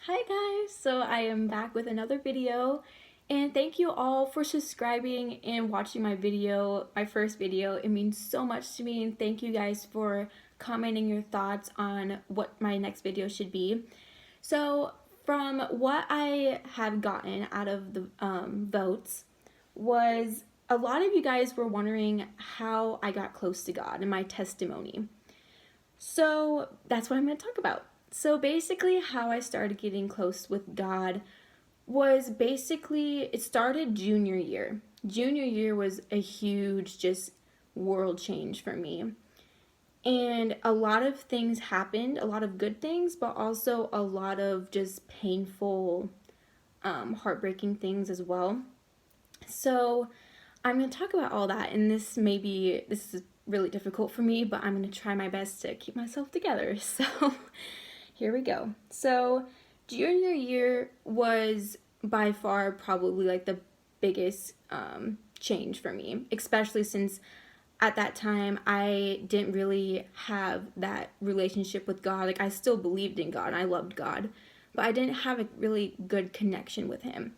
Hi guys, so I am back with another video and thank you all for subscribing and watching my video, my first video. It means so much to me and thank you guys for commenting your thoughts on what my next video should be. So from what I have gotten out of the votes was a lot of you guys were wondering how I got close to God and my testimony. So that's what I'm going to talk about. So basically, how I started getting close with God was basically, it started junior year. Junior year was a huge, just world change for me. And a lot of things happened, a lot of good things, but also a lot of just painful, heartbreaking things as well. So I'm going to talk about all that, and this is really difficult for me, but I'm going to try my best to keep myself together. So here we go. So junior year was by far probably like the biggest change for me, especially since at that time I didn't really have that relationship with God. Like I still believed in God and I loved God, but I didn't have a really good connection with him.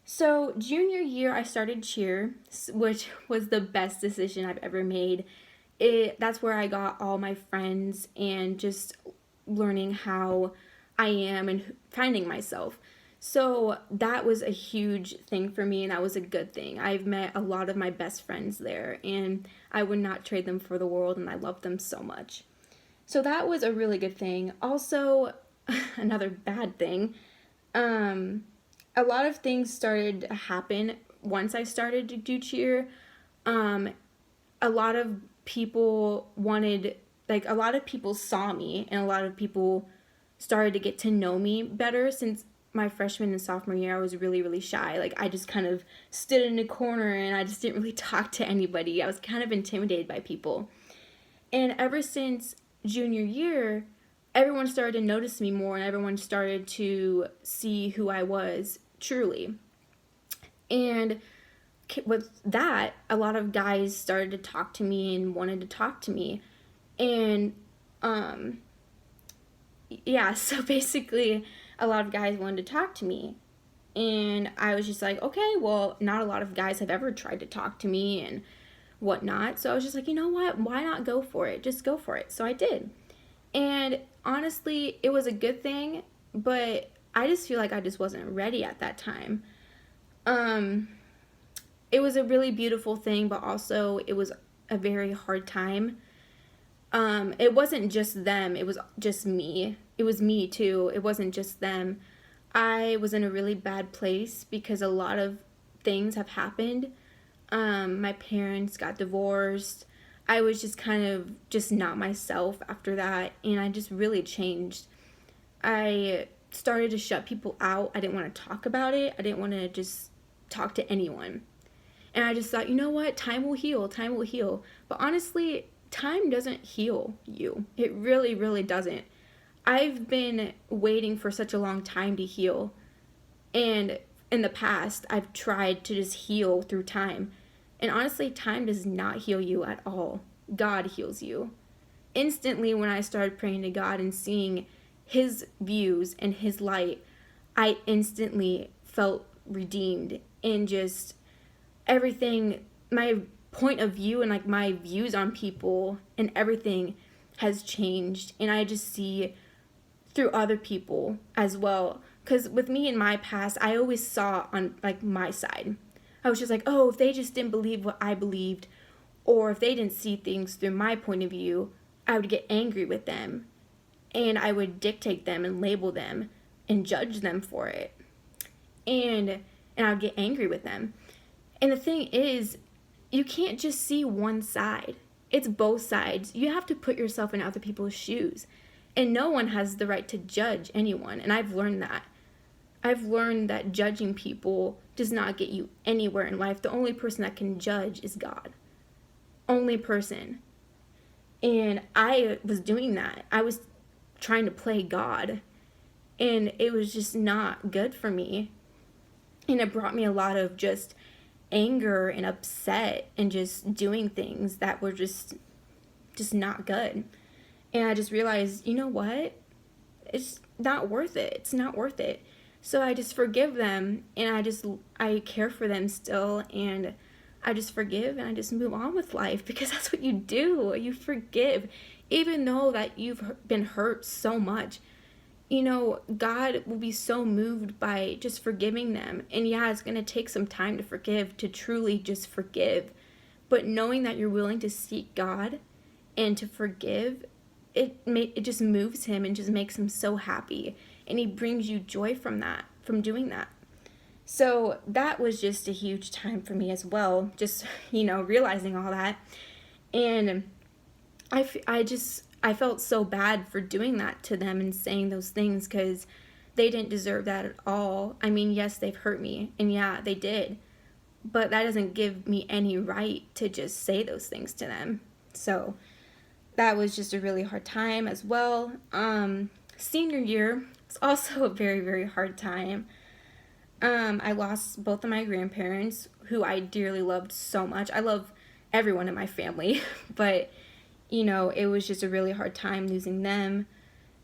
So junior year I started cheer, which was the best decision I've ever made. That's where I got all my friends and just learning how I am and finding myself. So that was a huge thing for me and that was a good thing. I've met a lot of my best friends there and I would not trade them for the world and I love them so much. So that was a really good thing. Also, another bad thing, a lot of things started to happen once I started to do cheer. A lot of people wanted, like, a lot of people saw me and a lot of people started to get to know me better. Since my freshman and sophomore year I was really, really shy. Like I just kind of stood in a corner and I just didn't really talk to anybody. I was kind of intimidated by people. And ever since junior year, everyone started to notice me more and everyone started to see who I was truly. And with that, a lot of guys started to talk to me and wanted to talk to me. And yeah, so basically a lot of guys wanted to talk to me. And I was just like, okay, well, not a lot of guys have ever tried to talk to me and whatnot. So I was just like, you know what? Why not go for it? Just go for it. So I did. And honestly, it was a good thing, but I just feel like I just wasn't ready at that time. Um, it was a really beautiful thing, but also it was a very hard time. It wasn't just them, it was just me. It was me too. It wasn't just them. I was in a really bad place because a lot of things have happened. My parents got divorced. I was just kind of just not myself after that, and I just really changed. I started to shut people out. I didn't want to talk about it. I didn't want to just talk to anyone. And I just thought, you know what? Time will heal. Time will heal. But honestly, time doesn't heal you. It really, really doesn't. I've been waiting for such a long time to heal. And in the past, I've tried to just heal through time. And honestly, time does not heal you at all. God heals you. Instantly, when I started praying to God and seeing his views and his light, I instantly felt redeemed and just everything, my point of view and like my views on people and everything has changed. And I just see through other people as well. Because with me in my past, I always saw on like my side. I was just like, oh, if they just didn't believe what I believed, or if they didn't see things through my point of view, I would get angry with them. And I would dictate them and label them and judge them for it. And I would get angry with them. And the thing is, you can't just see one side. It's both sides. You have to put yourself in other people's shoes. And no one has the right to judge anyone. And I've learned that. I've learned that judging people does not get you anywhere in life. The only person that can judge is God. Only person. And I was doing that. I was trying to play God. And it was just not good for me. And it brought me a lot of just anger and upset and just doing things that were just not good. And I just realized, you know what? not worth it. It's not worth it. So I just forgive them, and I care for them still, and I just forgive and I just move on with life, because that's what you do. You forgive, even though that you've been hurt so much. God will be so moved by just forgiving them. And yeah, it's going to take some time to forgive, to truly just forgive. But knowing that you're willing to seek God and to forgive, it just moves him and just makes him so happy. And he brings you joy from that, from doing that. So that was just a huge time for me as well, just, realizing all that. And I felt so bad for doing that to them and saying those things, because they didn't deserve that at all. I mean, yes, they've hurt me, and yeah, they did. But that doesn't give me any right to just say those things to them. So that was just a really hard time as well. Senior year was also a very, very hard time. I lost both of my grandparents, who I dearly loved so much. I love everyone in my family, but it was just a really hard time losing them.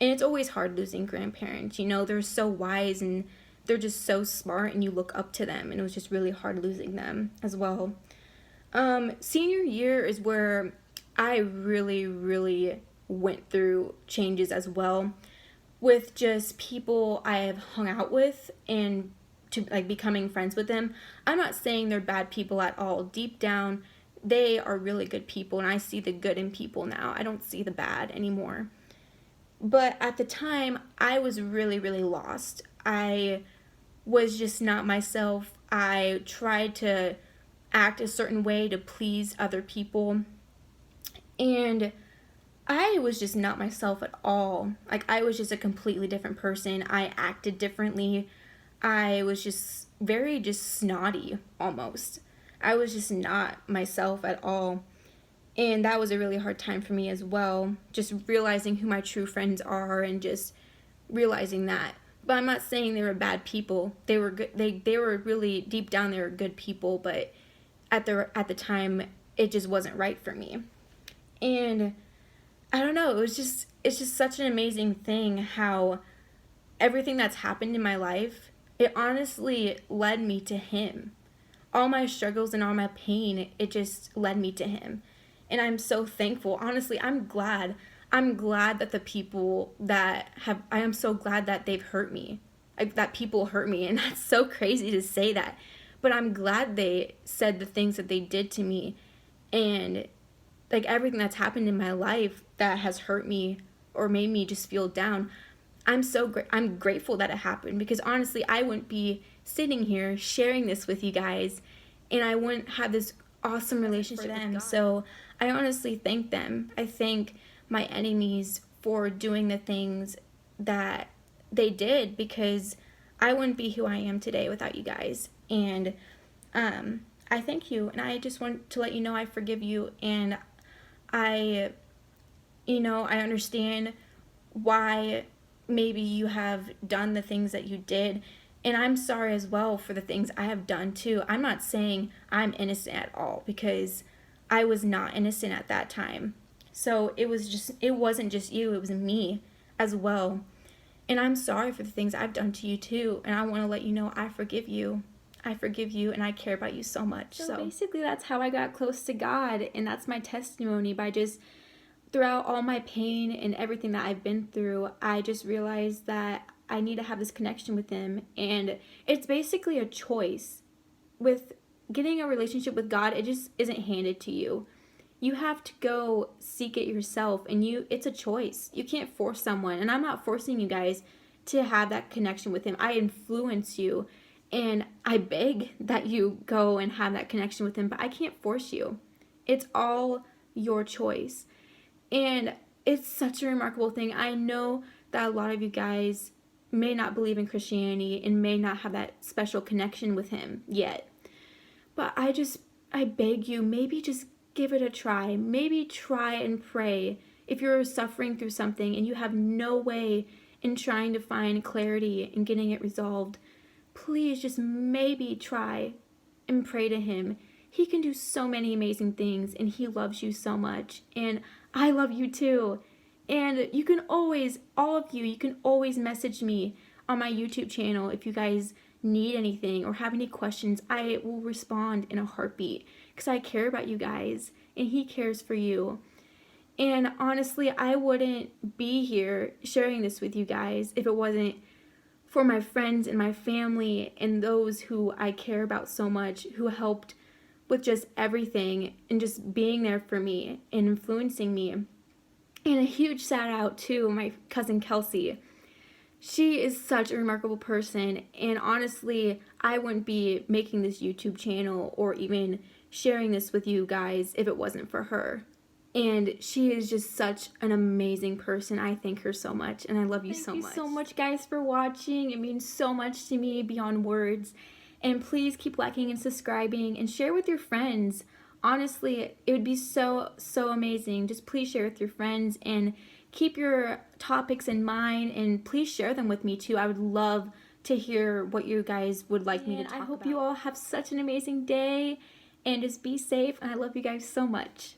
And it's always hard losing grandparents. They're so wise and they're just so smart, and you look up to them, and it was just really hard losing them as well. Senior year is where I really, really went through changes as well, with just people I have hung out with and to becoming friends with them. I'm not saying they're bad people at all. Deep down, they are really good people, and I see the good in people now. I don't see the bad anymore. But at the time, I was really, really lost. I was just not myself. I tried to act a certain way to please other people, and I was just not myself at all. I was just a completely different person. I acted differently. I was just very snotty almost. I was just not myself at all. And that was a really hard time for me as well, just realizing who my true friends are and just realizing that. But I'm not saying they were bad people. They were good. They were really deep down, they were good people, but at the time it just wasn't right for me. And I don't know, it's just such an amazing thing how everything that's happened in my life, it honestly led me to him. All my struggles and all my pain, it just led me to him. And I'm so thankful. Honestly, I'm glad. I'm glad that the people that I am so glad that they've hurt me. That people hurt me. And that's so crazy to say that. But I'm glad they said the things that they did to me. And everything that's happened in my life that has hurt me or made me just feel down, I'm grateful that it happened, because honestly, I wouldn't be sitting here sharing this with you guys, and I wouldn't have this awesome relationship with them. So I honestly thank them. I thank my enemies for doing the things that they did, because I wouldn't be who I am today without you guys. And I thank you, and I just want to let you know I forgive you, and I understand why maybe you have done the things that you did, and I'm sorry as well for the things I have done too. I'm not saying I'm innocent at all, because I was not innocent at that time. So it wasn't just you, it was me as well. And I'm sorry for the things I've done to you too, and I want to let you know I forgive you. I forgive you, and I care about you so much. So basically that's how I got close to God, and that's my testimony. By just throughout all my pain and everything that I've been through, I just realized that I need to have this connection with him. And it's basically a choice. With getting a relationship with God, it just isn't handed to you. You have to go seek it yourself, and it's a choice. You can't force someone, and I'm not forcing you guys to have that connection with him. I influence you, and I beg that you go and have that connection with him, but I can't force you. It's all your choice. And it's such a remarkable thing. I know that a lot of you guys may not believe in Christianity and may not have that special connection with him yet. But I beg you, maybe just give it a try. Maybe try and pray. If you're suffering through something and you have no way in trying to find clarity and getting it resolved, please just maybe try and pray to him. He can do so many amazing things, and he loves you so much. And I love you too. And you can always, all of you, you can always message me on my YouTube channel if you guys need anything or have any questions. I will respond in a heartbeat because I care about you guys and he cares for you. And honestly, I wouldn't be here sharing this with you guys if it wasn't for my friends and my family and those who I care about so much, who helped with just everything and just being there for me and influencing me. And a huge shout out to my cousin Kelsey. She is such a remarkable person, and honestly, I wouldn't be making this YouTube channel or even sharing this with you guys if it wasn't for her. And she is just such an amazing person. I thank her so much, and I love you so much. Thank you so much, guys, for watching. It means so much to me beyond words. And please keep liking and subscribing and share with your friends. Honestly, it would be so amazing. Just please share with your friends and keep your topics in mind, and please share them with me too. I would love to hear what you guys would like me to talk about. I hope you all have such an amazing day, and just be safe, and I love you guys so much.